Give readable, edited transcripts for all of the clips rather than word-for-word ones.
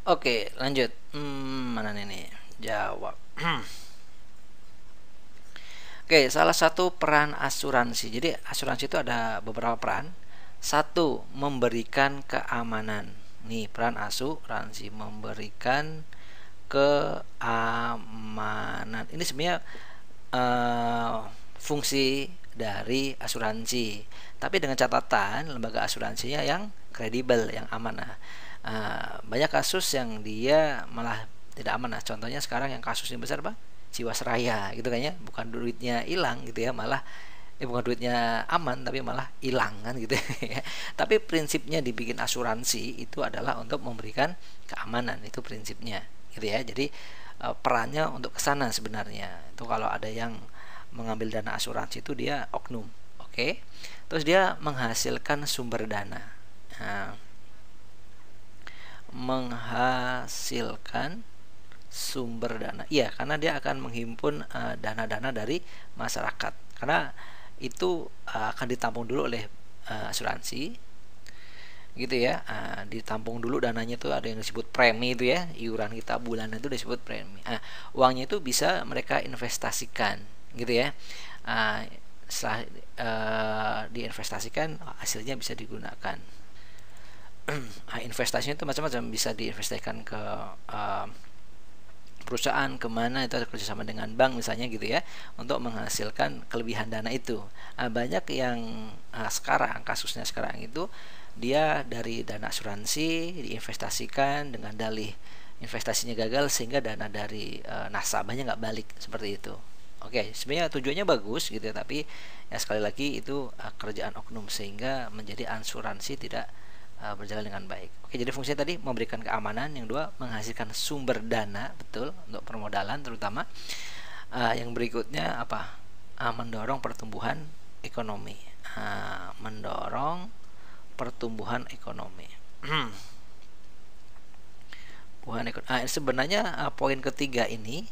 Oke, lanjut. Mana nih? Jawab. Oke, salah satu peran asuransi. Jadi asuransi itu ada beberapa peran. Satu, memberikan keamanan. Nih, peran asuransi memberikan keamanan. Ini sebenarnya fungsi dari asuransi. Tapi dengan catatan lembaga asuransinya yang kredibel, yang amanah. Banyak kasus yang dia malah tidak aman. Nah, contohnya sekarang yang kasusnya besar apa? Jiwasraya gitu kayaknya, bukan duitnya hilang gitu ya, malah bukan duitnya aman tapi malah hilang kan gitu ya. Tapi prinsipnya dibikin asuransi itu adalah untuk memberikan keamanan, itu prinsipnya gitu ya. Jadi perannya untuk kesana sebenarnya. Itu kalau ada yang mengambil dana asuransi itu dia oknum. Oke. Terus dia menghasilkan sumber dana. Nah, menghasilkan sumber dana. Iya, karena dia akan menghimpun dana-dana dari masyarakat. Karena itu akan ditampung dulu oleh asuransi, gitu ya. Ditampung dulu dananya, itu ada yang disebut premi itu ya, iuran kita bulanan itu disebut premi. Uangnya itu bisa mereka investasikan, gitu ya. Setelah diinvestasikan, hasilnya bisa digunakan. Investasinya itu macam-macam, bisa diinvestasikan ke perusahaan, kemana, itu ada kerjasama dengan bank misalnya gitu ya, untuk menghasilkan kelebihan dana itu. Banyak yang sekarang kasusnya sekarang itu dia dari dana asuransi diinvestasikan dengan dalih investasinya gagal sehingga dana dari nasabahnya nggak balik, seperti itu. Oke, sebenarnya tujuannya bagus gitu ya, tapi ya sekali lagi itu kerjaan oknum sehingga menjadi asuransi tidak berjalan dengan baik. Oke, jadi fungsinya tadi memberikan keamanan, yang dua menghasilkan sumber dana, betul, untuk permodalan terutama. Yang berikutnya apa? Mendorong pertumbuhan ekonomi. Mendorong pertumbuhan ekonomi. Sebenarnya poin ketiga ini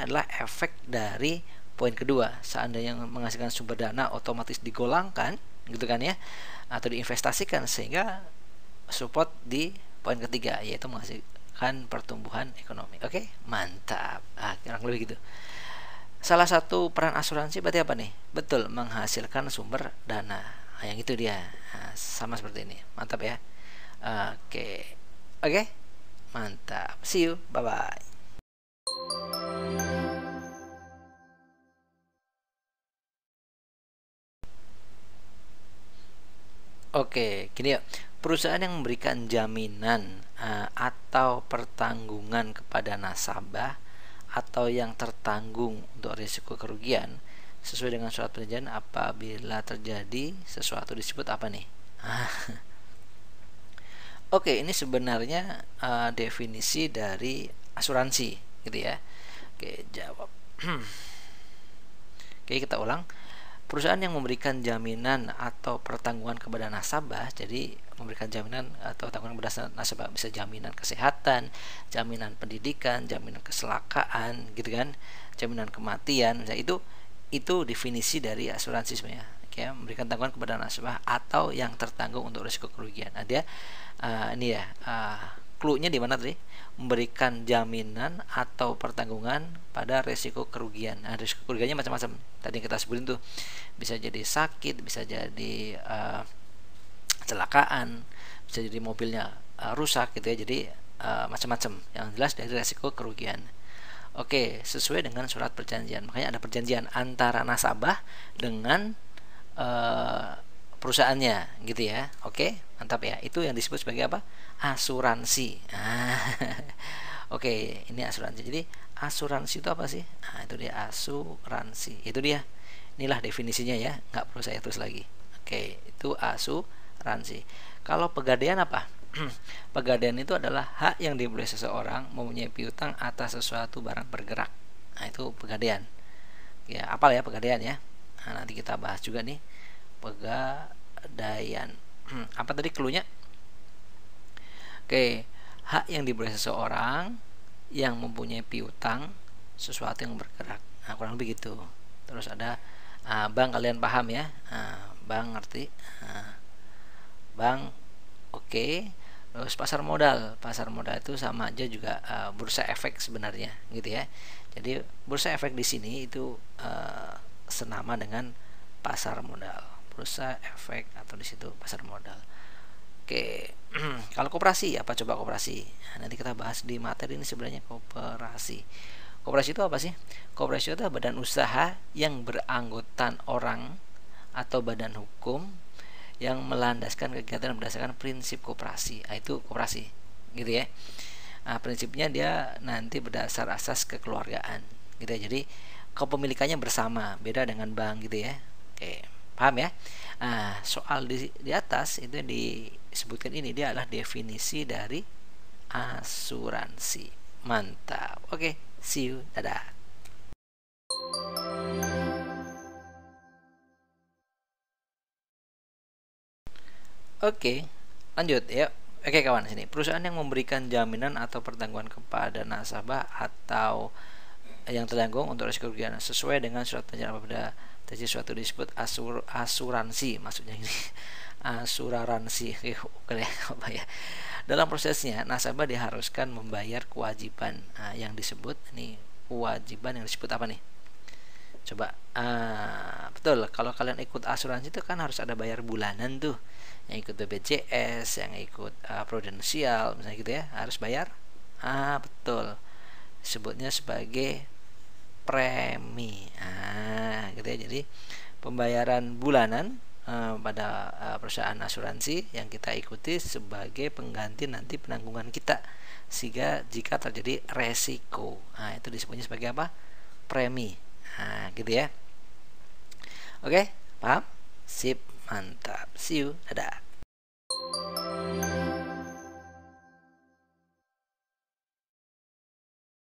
adalah efek dari poin kedua. Seandainya menghasilkan sumber dana otomatis digolangkan gitu kan ya, atau diinvestasikan, sehingga support di poin ketiga, yaitu menghasilkan pertumbuhan ekonomi. Oke, mantap. Kurang lebih gitu. Salah satu peran asuransi berarti apa nih? Betul, menghasilkan sumber dana. Yang itu dia. Sama seperti ini. Mantap ya. Oke. Oke. Mantap. See you. Bye bye. Oke, gini ya. Perusahaan yang memberikan jaminan atau pertanggungan kepada nasabah atau yang tertanggung untuk risiko kerugian sesuai dengan surat perjanjian apabila terjadi sesuatu disebut apa nih? Oke, ini sebenarnya definisi dari asuransi, gitu ya. Oke, jawab. Oke, kita ulang. Perusahaan yang memberikan jaminan atau pertanggungan kepada nasabah, jadi memberikan jaminan atau tanggungan kepada nasabah, bisa jaminan kesehatan, jaminan pendidikan, jaminan kecelakaan, gitu kan, jaminan kematian. Nah, itu definisi dari asuransi sebenarnya. Ya, memberikan tanggungan kepada nasabah atau yang tertanggung untuk risiko kerugian. Nah, dia ini ya, clue-nya di mana tadi? Memberikan jaminan atau pertanggungan pada risiko kerugian. Nah, risiko kerugiannya macam-macam. Tadi yang kita sebutin tuh, bisa jadi sakit, bisa jadi kecelakaan, bisa jadi mobilnya rusak gitu ya. Jadi macam-macam. Yang jelas dari risiko kerugian. Oke, sesuai dengan surat perjanjian. Makanya ada perjanjian antara nasabah dengan perusahaannya gitu ya. Oke, mantap ya. Itu yang disebut sebagai apa? Asuransi. Oke, ini asuransi. Jadi asuransi itu apa sih? Itu dia asuransi. Itu dia. Inilah definisinya ya. Nggak perlu saya tulis lagi. Oke, itu asuransi. Kalau pegadaian apa? Pegadaian itu adalah hak yang dimiliki seseorang mempunyai piutang atas sesuatu barang bergerak. Itu pegadaian. Ya, apal ya pegadaian ya. Nanti kita bahas juga nih pegadaian. Apa tadi cluenya? Oke, hak yang dimiliki seseorang yang mempunyai piutang sesuatu yang bergerak. Kurang lebih gitu. Terus ada bank, kalian paham ya? Bank ngerti? Bank, oke. Terus pasar modal itu sama aja juga bursa efek sebenarnya, gitu ya. Jadi bursa efek di sini itu senama dengan pasar modal, bursa efek atau di situ pasar modal. Oke, kalau koperasi apa coba koperasi? Nah, nanti kita bahas di materi ini sebenarnya koperasi. Koperasi itu apa sih? Koperasi itu adalah badan usaha yang beranggotaan orang atau badan hukum yang melandaskan kegiatan berdasarkan prinsip koperasi. Nah, itu koperasi, gitu ya. Nah, prinsipnya dia nanti berdasar asas kekeluargaan, gitu ya. Jadi kepemilikannya bersama, beda dengan bank, gitu ya. Oke, paham ya? Nah, soal di atas itu yang disebutkan ini dia adalah definisi dari asuransi. Mantap. Oke, see you. Dadah. Oke, lanjut ya. Oke kawan, sini perusahaan yang memberikan jaminan atau pertanggungan kepada nasabah atau yang tertanggung untuk risiko kerugian sesuai dengan surat perjanjian apabila terjadi suatu disebut asuransi, maksudnya ini asuransi. Oke, apa ya? Dalam prosesnya nasabah diharuskan membayar kewajiban yang disebut ini, kewajiban yang disebut apa nih? Coba, betul, kalau kalian ikut asuransi itu kan harus ada bayar bulanan tuh, yang ikut BPJS, yang ikut prudensial misalnya gitu ya, harus bayar. Betul, sebutnya sebagai premi. Gitu ya. Jadi pembayaran bulanan pada perusahaan asuransi yang kita ikuti sebagai pengganti nanti penanggungan kita, sehingga jika terjadi resiko, itu disebutnya sebagai apa? Premi. Gitu ya. Oke, paham? Sip, mantap. See you. Dadah.